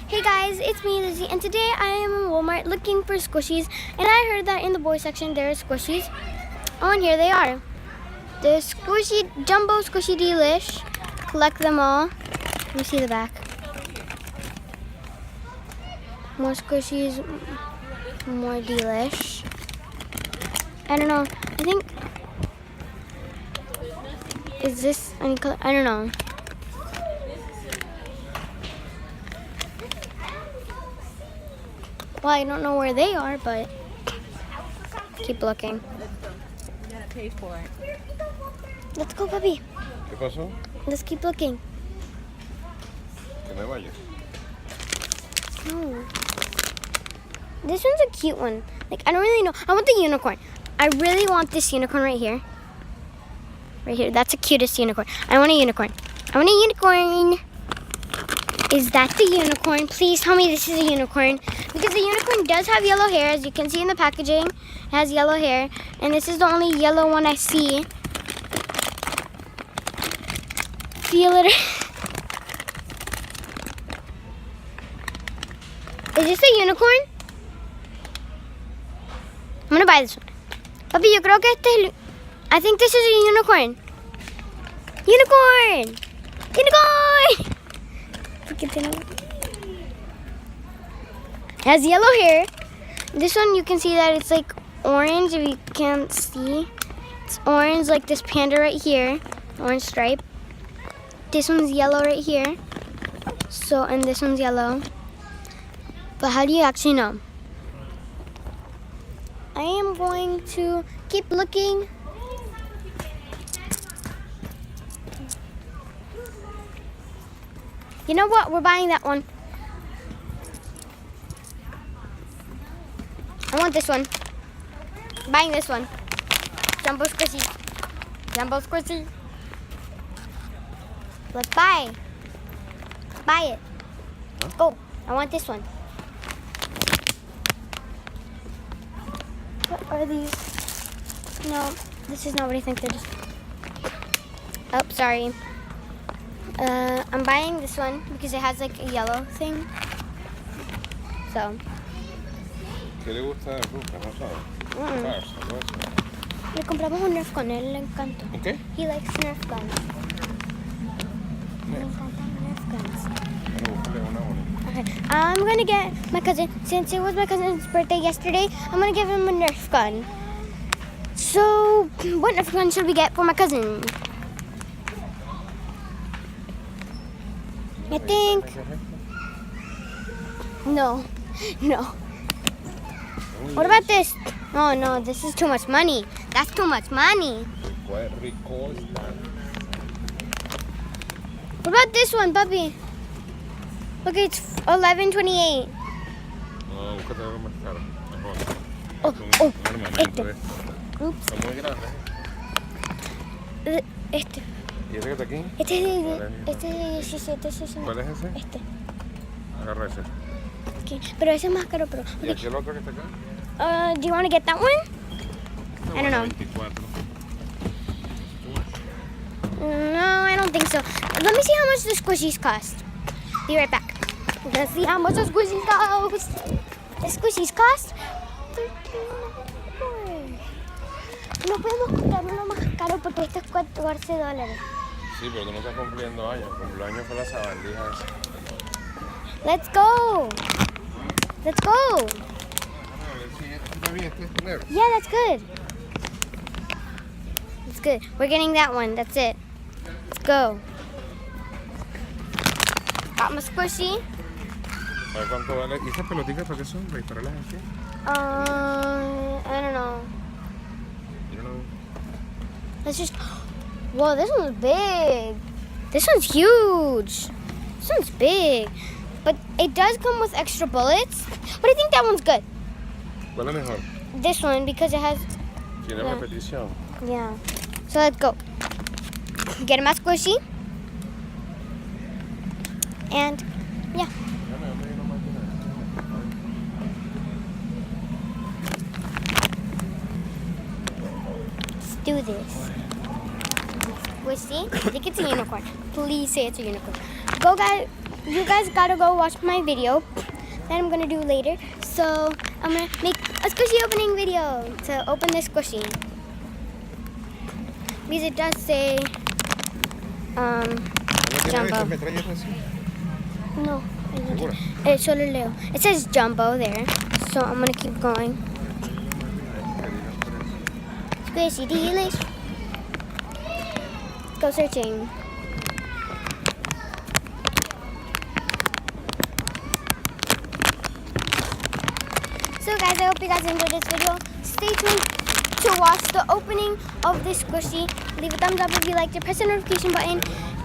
Hey guys, it's me Lizzie, and today I am in Walmart looking for squishies, and I heard that in the boys section there are squishies. Oh, and here they are. The squishy, jumbo squishy delish. Collect them all. Let me see the back. More squishies, more delish. I don't know. I think, is this any color? I don't know. Well, I don't know where they are, but keep looking. You gotta pay for it. Let's go, puppy. ¿Qué pasó? Let's keep looking. Que me vaya. No. This one's a cute one. Like, I don't really know. I want the unicorn. I really want this unicorn right here. Right here. That's the cutest unicorn. I want a unicorn. I want a unicorn. Is that the unicorn? Please tell me this is a unicorn. Because the unicorn does have yellow hair. As you can see in the packaging, it has yellow hair. And this is the only yellow one I see. Feel it. Is this a unicorn? I'm gonna buy this one. Papi, yo creo que este es I think this is a unicorn. Unicorn! Unicorn! It has yellow hair. This one you can see that it's like orange if you can't see. It's orange like this panda right here. Orange stripe. This one's yellow right here. So, and this one's yellow. But how do you actually know? I am going to keep looking. You know what? We're buying that one. I want this one. Buying this one. Jumbo squishy. Jumbo squishy. Let's buy. Buy it. Go. I want this one. What are these? No, this is not what I think they're just. Oh, sorry. I'm buying this one because it has like a yellow thing. So. ¿Qué le gusta de Ruca? No sabe. Cars, algo así. Le compramos un Nerf gun, a él le encanta. ¿Ok? He likes Nerf guns. Le encantan Nerf guns. Bueno, búscale una bonita. Okay, I'm gonna get my cousin, since it was my cousin's birthday yesterday, I'm gonna give him a Nerf gun. So, what Nerf gun should we get for my cousin? I think, no. What about this? Oh no, this is too much money. That's too much money. Rico está. What about this one, puppy? Look, it's $11.28. No, búscate algo más caro. Mejor. Oh, Un armamento este. de estos. Oops. Son muy grandes. Este. ¿Y ese que está aquí? Este es de 17, 60. ¿Cuál es ese? Este. Agarra ese. Okay. Pero ese es más caro, pero. ¿Y aquí el otro que está acá? Do you want to get that one? I don't know. 24. No, I don't think so. Let me see how much the squishies cost. Be right back. Let's see how much the squishies cost. The squishies cost $13. No podemos comprar uno más caro porque este es $14. Sí, pero tú no estás cumpliendo años. Cumpleaños fue la sabandija esa. Let's go. Let's go. Yeah, that's good. That's good. We're getting that one. That's it. Let's go. Got my squishy. A ver cuánto vale. ¿Y estas pelotitas para qué son? ¿Para dispararlas así? I don't know. You don't know. Let's just. Whoa, this one's big. This one's huge. This one's big. But it does come with extra bullets. But I think that one's good. ¿Cuál es mejor? This one because it has. Tiene Yeah. repetición. Yeah. So let's go. Get my squishy. And yeah. Let's do this. Squishy. I think it's a unicorn. Please say it's a unicorn. Go, guys. you guys gotta go watch my video that I'm gonna do later. So I'm gonna make a squishy opening video to open this squishy. Because it does say, ¿No tiene Jumbo. esas metralletas así? no, ¿Segura? solo leo. It says Jumbo there, so I'm gonna keep going. Squishy delish. Go searching. So guys, I hope you guys enjoyed this video. Stay tuned to watch the opening of this squishy. Leave a thumbs up if you liked it. Press the notification button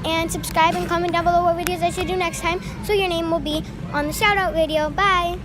and subscribe and comment down below what videos I should do next time so your name will be on the shout out video. Bye!